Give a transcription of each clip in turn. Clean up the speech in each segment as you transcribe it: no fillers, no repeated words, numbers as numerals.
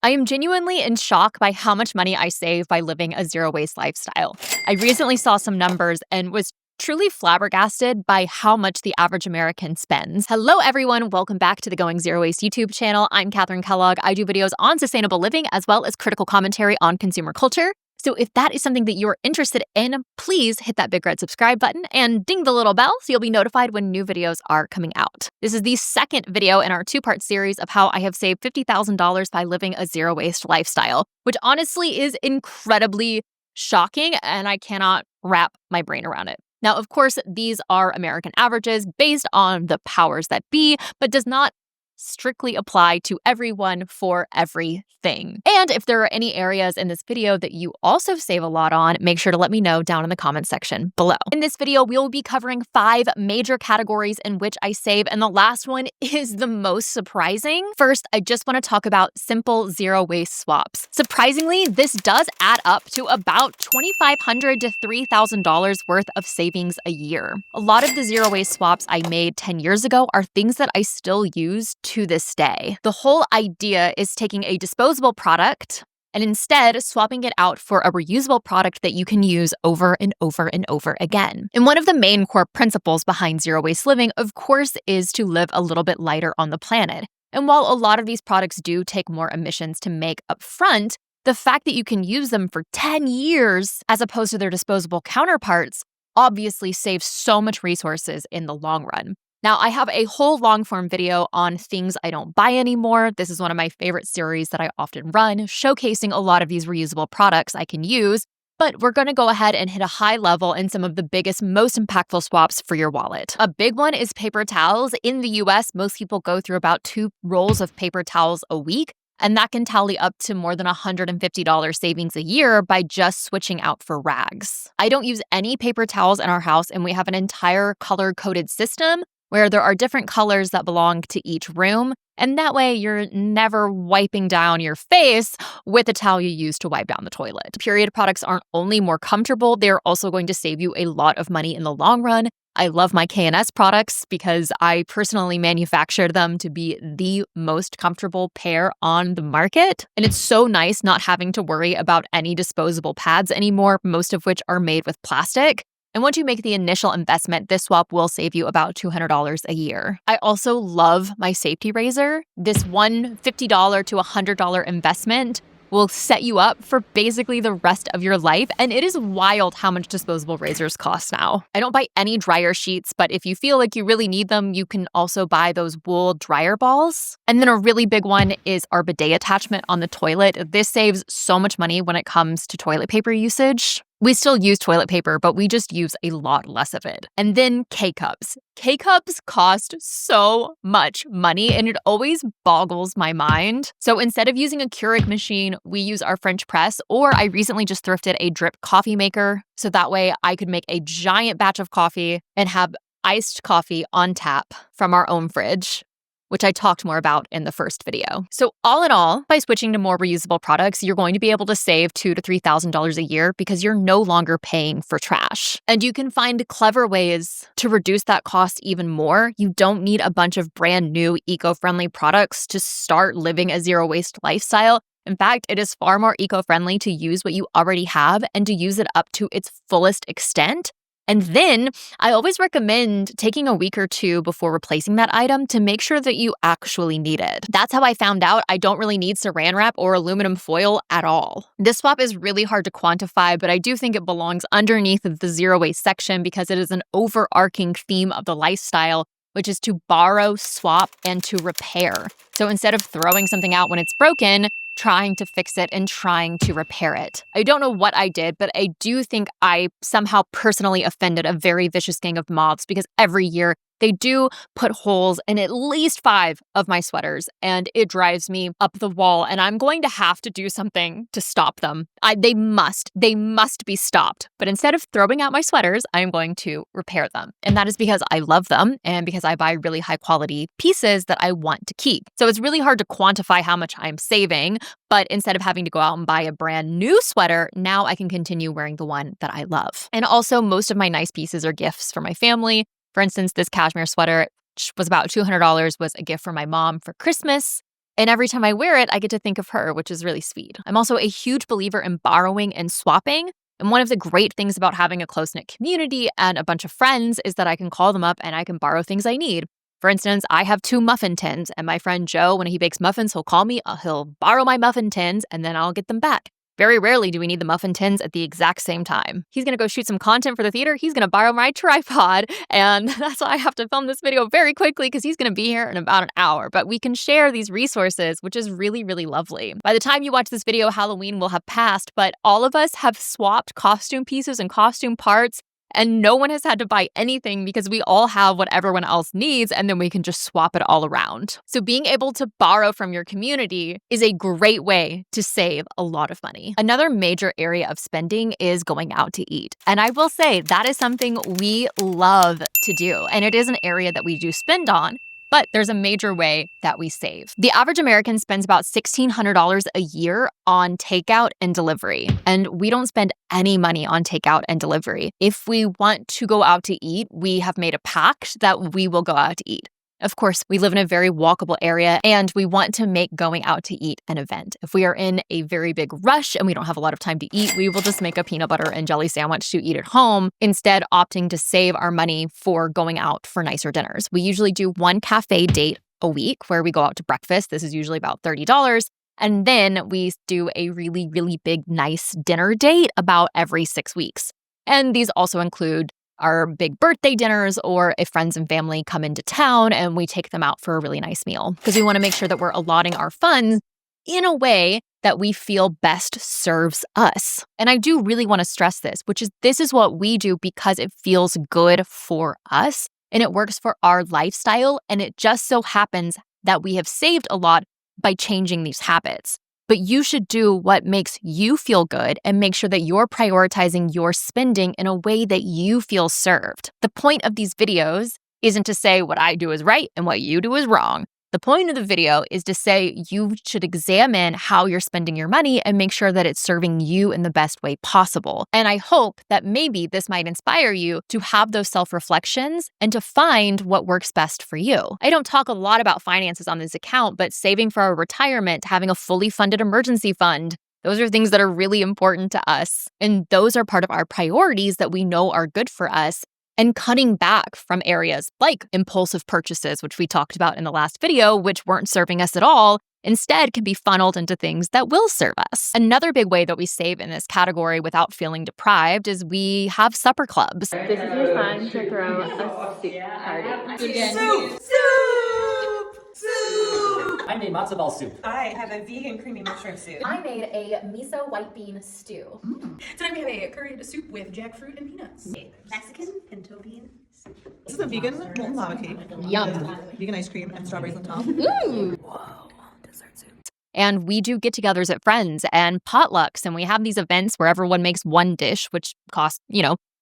I am genuinely in shock by how much money I save by living a zero-waste lifestyle. I recently saw some numbers and was truly flabbergasted by how much the average American spends. Hello, everyone. Welcome back to the Going Zero Waste YouTube channel. I'm Katherine Kellogg. I do videos on sustainable living as well as critical commentary on consumer culture. So if that is something that you're interested in, please hit that big red subscribe button and ding the little bell so you'll be notified when new videos are coming out. This is the second video in our two-part series of how I have saved $50,000 by living a zero-waste lifestyle, which honestly is incredibly shocking, and I cannot wrap my brain around it. Now, of course, these are American averages based on the powers that be, but does not strictly apply to everyone for everything. And if there are any areas in this video that you also save a lot on, make sure to let me know down in the comment section below. In this video, we will be covering 5 major categories in which I save, and the last one is the most surprising. First, I just want to talk about simple zero waste swaps. Surprisingly, this does add up to about $2,500 to $3,000 worth of savings a year. A lot of the zero waste swaps I made 10 years ago are things that I still use to this day. The whole idea is taking a disposable product and instead swapping it out for a reusable product that you can use over and over and over again. And one of the main core principles behind zero waste living, of course, is to live a little bit lighter on the planet. And while a lot of these products do take more emissions to make up front, the fact that you can use them for 10 years as opposed to their disposable counterparts obviously saves so much resources in the long run. Now, I have a whole long-form video on things I don't buy anymore. This is one of my favorite series that I often run, showcasing a lot of these reusable products I can use, but we're going to go ahead and hit a high level in some of the biggest, most impactful swaps for your wallet. A big one is paper towels. In the US, most people go through about 2 rolls of paper towels a week, and that can tally up to more than $150 savings a year by just switching out for rags. I don't use any paper towels in our house, and we have an entire color-coded system where there are different colors that belong to each room, and that way you're never wiping down your face with a towel you use to wipe down the toilet. Period products aren't only more comfortable, they're also going to save you a lot of money in the long run. I love my K&S products because I personally manufactured them to be the most comfortable pair on the market. And it's so nice not having to worry about any disposable pads anymore, most of which are made with plastic. And once you make the initial investment, this swap will save you about $200 a year. I also love my safety razor. This one $50 to $100 investment will set you up for basically the rest of your life. And it is wild how much disposable razors cost now. I don't buy any dryer sheets, but if you feel like you really need them, you can also buy those wool dryer balls. And then a really big one is our bidet attachment on the toilet. This saves so much money when it comes to toilet paper usage. We still use toilet paper, but we just use a lot less of it. And then K-cups. K-cups cost so much money, and it always boggles my mind. So instead of using a Keurig machine, we use our French press, or I recently just thrifted a drip coffee maker. So that way I could make a giant batch of coffee and have iced coffee on tap from our own fridge, which I talked more about in the first video. So all in all, by switching to more reusable products, you're going to be able to save $2,000 to $3,000 a year because you're no longer paying for trash. And you can find clever ways to reduce that cost even more. You don't need a bunch of brand new eco-friendly products to start living a zero-waste lifestyle. In fact, it is far more eco-friendly to use what you already have and to use it up to its fullest extent. And then I always recommend taking a week or 2 before replacing that item to make sure that you actually need it. That's how I found out I don't really need saran wrap or aluminum foil at all. This swap is really hard to quantify, but I do think it belongs underneath the zero waste section because it is an overarching theme of the lifestyle, which is to borrow, swap, and to repair. So instead of throwing something out when it's broken, trying to fix it and trying to repair it. I don't know what I did, but I do think I somehow personally offended a very vicious gang of moths because every year they do put holes in at least 5 of my sweaters, and it drives me up the wall, and I'm going to have to do something to stop them. They must be stopped. But instead of throwing out my sweaters, I'm going to repair them. And that is because I love them and because I buy really high quality pieces that I want to keep. So it's really hard to quantify how much I'm saving, but instead of having to go out and buy a brand new sweater, now I can continue wearing the one that I love. And also, most of my nice pieces are gifts for my family. For instance, this cashmere sweater, which was about $200, was a gift for my mom for Christmas. And every time I wear it, I get to think of her, which is really sweet. I'm also a huge believer in borrowing and swapping. And one of the great things about having a close-knit community and a bunch of friends is that I can call them up and I can borrow things I need. For instance, I have 2 muffin tins, and my friend Joe, when he bakes muffins, he'll call me, he'll borrow my muffin tins, and then I'll get them back. Very rarely do we need the muffin tins at the exact same time. He's gonna go shoot some content for the theater, he's gonna borrow my tripod, and that's why I have to film this video very quickly because he's gonna be here in about an hour. But we can share these resources, which is really, really lovely. By the time you watch this video, Halloween will have passed, but all of us have swapped costume pieces and costume parts, and no one has had to buy anything because we all have what everyone else needs, and then we can just swap it all around. So being able to borrow from your community is a great way to save a lot of money. Another major area of spending is going out to eat. And I will say that is something we love to do, and it is an area that we do spend on. But there's a major way that we save. The average American spends about $1,600 a year on takeout and delivery, and we don't spend any money on takeout and delivery. If we want to go out to eat, we have made a pact that we will go out to eat. Of course, we live in a very walkable area, and we want to make going out to eat an event. If we are in a very big rush and we don't have a lot of time to eat, we will just make a peanut butter and jelly sandwich to eat at home, instead opting to save our money for going out for nicer dinners. We usually do 1 cafe date a week where we go out to breakfast. This is usually about $30. And then we do a really, really big, nice dinner date about every 6 weeks. And these also include our big birthday dinners, or if friends and family come into town and we take them out for a really nice meal, because we want to make sure that we're allotting our funds in a way that we feel best serves us. And I do really want to stress this is what we do because it feels good for us and it works for our lifestyle. And it just so happens that we have saved a lot by changing these habits. But you should do what makes you feel good and make sure that you're prioritizing your spending in a way that you feel served. The point of these videos isn't to say what I do is right and what you do is wrong. The point of the video is to say you should examine how you're spending your money and make sure that it's serving you in the best way possible. And I hope that maybe this might inspire you to have those self-reflections and to find what works best for you. I don't talk a lot about finances on this account, but saving for our retirement, having a fully funded emergency fund, those are things that are really important to us. And those are part of our priorities that we know are good for us. And cutting back from areas like impulsive purchases, which we talked about in the last video, which weren't serving us at all, instead can be funneled into things that will serve us. Another big way that we save in this category without feeling deprived is we have supper clubs. This is your time to throw a soup party. Soup! Soup! Soup! I made matzo ball soup. I have a vegan creamy mushroom soup. I made a miso white bean stew. Today we have a curried soup with jackfruit and peanuts. Mexican pinto bean soup. This is a vegan molten lava cake. Yum. Vegan ice cream and strawberries on top. Ooh. Whoa, dessert soup. And we do get-togethers at friends and potlucks, and we have these events where everyone makes one dish, which costs,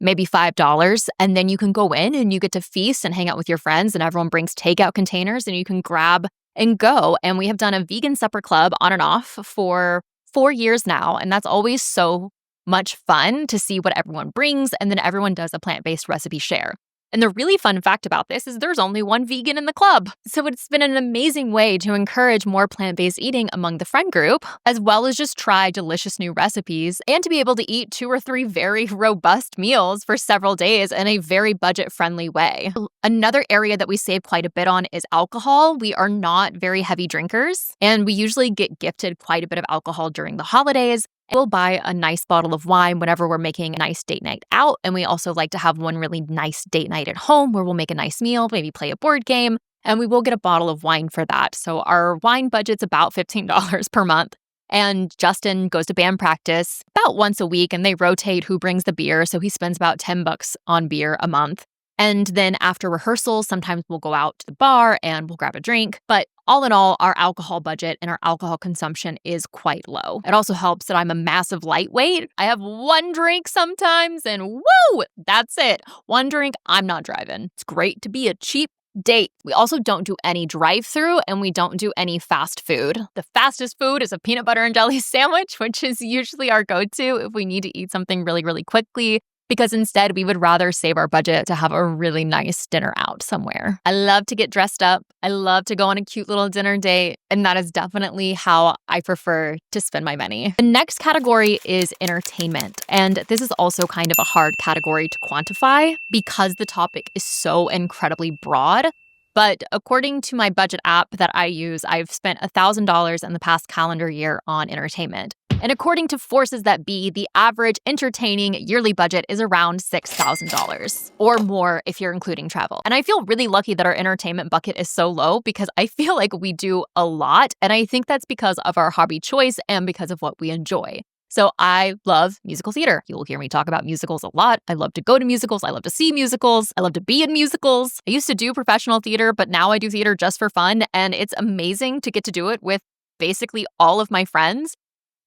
maybe $5. And then you can go in and you get to feast and hang out with your friends, and everyone brings takeout containers and you can grab and go. And we have done a vegan supper club on and off for 4 years now. And that's always so much fun to see what everyone brings. And then everyone does a plant-based recipe share. And the really fun fact about this is there's only one vegan in the club. So it's been an amazing way to encourage more plant-based eating among the friend group, as well as just try delicious new recipes and to be able to eat 2 or 3 very robust meals for several days in a very budget-friendly way. Another area that we save quite a bit on is alcohol. We are not very heavy drinkers, and we usually get gifted quite a bit of alcohol during the holidays. We'll buy a nice bottle of wine whenever we're making a nice date night out. And we also like to have one really nice date night at home where we'll make a nice meal, maybe play a board game, and we will get a bottle of wine for that. So our wine budget's about $15 per month. And Justin goes to band practice about once a week, and they rotate who brings the beer. So he spends about $10 on beer a month. And then after rehearsals, sometimes we'll go out to the bar and we'll grab a drink. But all in all, our alcohol budget and our alcohol consumption is quite low. It also helps that I'm a massive lightweight. I have 1 drink sometimes and woo, that's it. 1 drink, I'm not driving. It's great to be a cheap date. We also don't do any drive-through and we don't do any fast food. The fastest food is a peanut butter and jelly sandwich, which is usually our go-to if we need to eat something really, really quickly. because instead we would rather save our budget to have a really nice dinner out somewhere. I love to get dressed up. I love to go on a cute little dinner date, and that is definitely how I prefer to spend my money. The next category is entertainment, and this is also kind of a hard category to quantify because the topic is so incredibly broad. But according to my budget app that I use, I've spent $1,000 in the past calendar year on entertainment. And according to Forces That Be, the average entertaining yearly budget is around $6,000 or more if you're including travel. And I feel really lucky that our entertainment bucket is so low because I feel like we do a lot. And I think that's because of our hobby choice and because of what we enjoy. So I love musical theater. You will hear me talk about musicals a lot. I love to go to musicals. I love to see musicals. I love to be in musicals. I used to do professional theater, but now I do theater just for fun. And it's amazing to get to do it with basically all of my friends.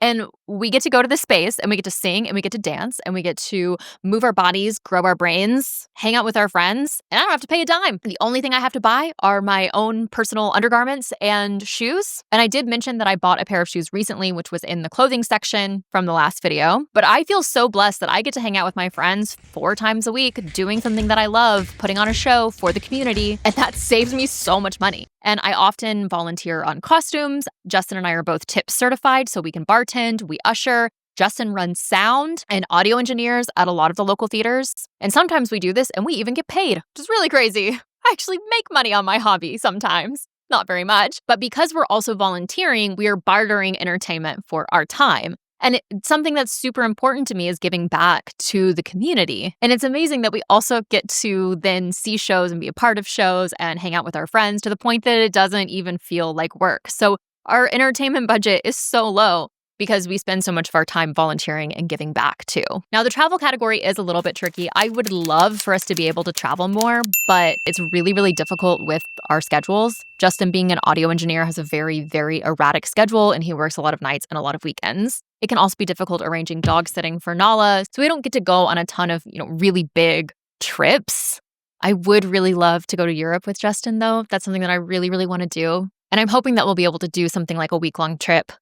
And we get to go to the space and we get to sing and we get to dance and we get to move our bodies, grow our brains, hang out with our friends. And I don't have to pay a dime. The only thing I have to buy are my own personal undergarments and shoes. And I did mention that I bought a pair of shoes recently, which was in the clothing section from the last video. But I feel so blessed that I get to hang out with my friends 4 times a week, doing something that I love, putting on a show for the community. And that saves me so much money. And I often volunteer on costumes. Justin and I are both tip certified, so we can bartend, we usher. Justin runs sound and audio engineers at a lot of the local theaters. And sometimes we do this and we even get paid, which is really crazy. I actually make money on my hobby sometimes. Not very much. But because we're also volunteering, we are bartering entertainment for our time. And something that's super important to me is giving back to the community. And it's amazing that we also get to then see shows and be a part of shows and hang out with our friends to the point that it doesn't even feel like work. So our entertainment budget is so low because we spend so much of our time volunteering and giving back too. Now, the travel category is a little bit tricky. I would love for us to be able to travel more, but it's really, really difficult with our schedules. Justin, being an audio engineer, has a very, very erratic schedule, and he works a lot of nights and a lot of weekends. It can also be difficult arranging dog sitting for Nala, so we don't get to go on a ton of, really big trips. I would really love to go to Europe with Justin, though. That's something that I really, really want to do. And I'm hoping that we'll be able to do something like a week-long trip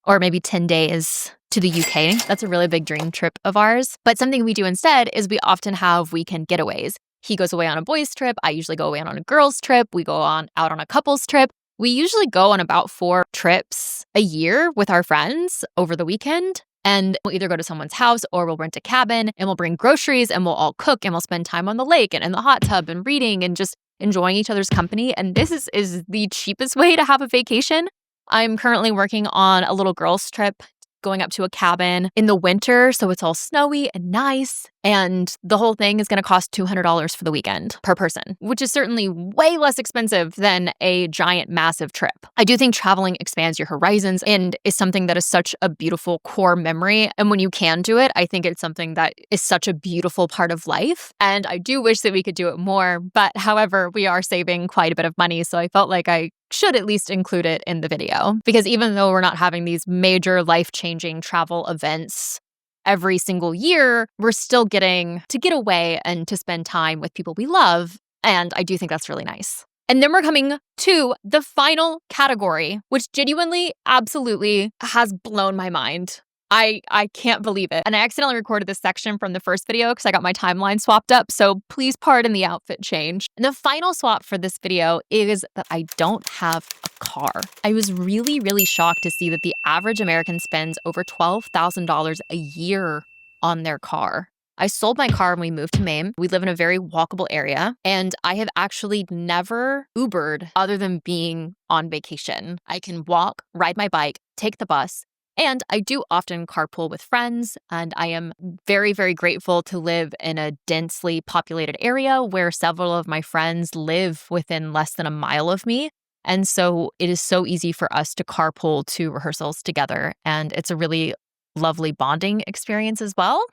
or maybe 10 days to the UK. That's a really big dream trip of ours. But something we do instead is we often have weekend getaways. He goes away on a boys' trip. I usually go away on a girls' trip. We go out on a couples' trip. We usually go on about 4 trips a year with our friends over the weekend. And we'll either go to someone's house or we'll rent a cabin and we'll bring groceries and we'll all cook and we'll spend time on the lake and in the hot tub and reading and just enjoying each other's company. And this is the cheapest way to have a vacation. I'm currently working on a little girls' trip, going up to a cabin in the winter, so it's all snowy and nice. And the whole thing is going to cost $200 for the weekend per person, which is certainly way less expensive than a giant, massive trip. I do think traveling expands your horizons and is something that is such a beautiful core memory. And when you can do it, I think it's something that is such a beautiful part of life. And I do wish that we could do it more. But however, we are saving quite a bit of money. So I felt like I should at least include it in the video. Because even though we're not having these major life-changing travel events every single year, we're still getting to get away and to spend time with people we love. And I do think that's really nice. And then we're coming to the final category, which genuinely, absolutely has blown my mind. I can't believe it. And I accidentally recorded this section from the first video because I got my timeline swapped up. So please pardon the outfit change. And the final swap for this video is that I don't have a car. I was really, really shocked to see that the average American spends over $12,000 a year on their car. I sold my car when we moved to Maine. We live in a very walkable area, and I have actually never Ubered other than being on vacation. I can walk, ride my bike, take the bus, and I do often carpool with friends, and I am very, very grateful to live in a densely populated area where several of my friends live within less than a mile of me. And so it is so easy for us to carpool to rehearsals together, and it's a really lovely bonding experience as well.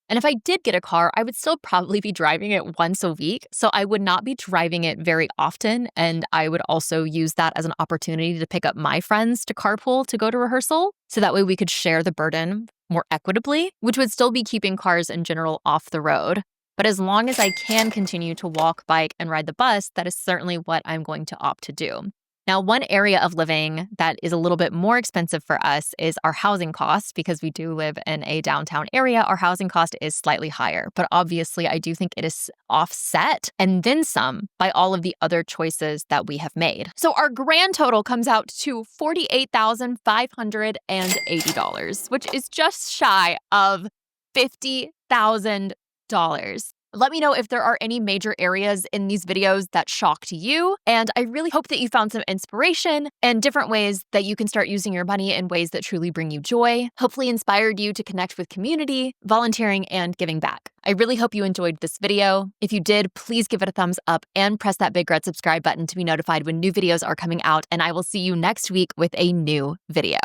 And if I did get a car, I would still probably be driving it once a week. So I would not be driving it very often. And I would also use that as an opportunity to pick up my friends to carpool to go to rehearsal. So that way we could share the burden more equitably, which would still be keeping cars in general off the road. But as long as I can continue to walk, bike, and ride the bus, that is certainly what I'm going to opt to do. Now, one area of living that is a little bit more expensive for us is our housing costs. Because we do live in a downtown area, our housing cost is slightly higher. But obviously, I do think it is offset and then some by all of the other choices that we have made. So our grand total comes out to $48,580, which is just shy of $50,000. Let me know if there are any major areas in these videos that shocked you. And I really hope that you found some inspiration and different ways that you can start using your money in ways that truly bring you joy, hopefully inspired you to connect with community, volunteering, and giving back. I really hope you enjoyed this video. If you did, please give it a thumbs up and press that big red subscribe button to be notified when new videos are coming out. And I will see you next week with a new video.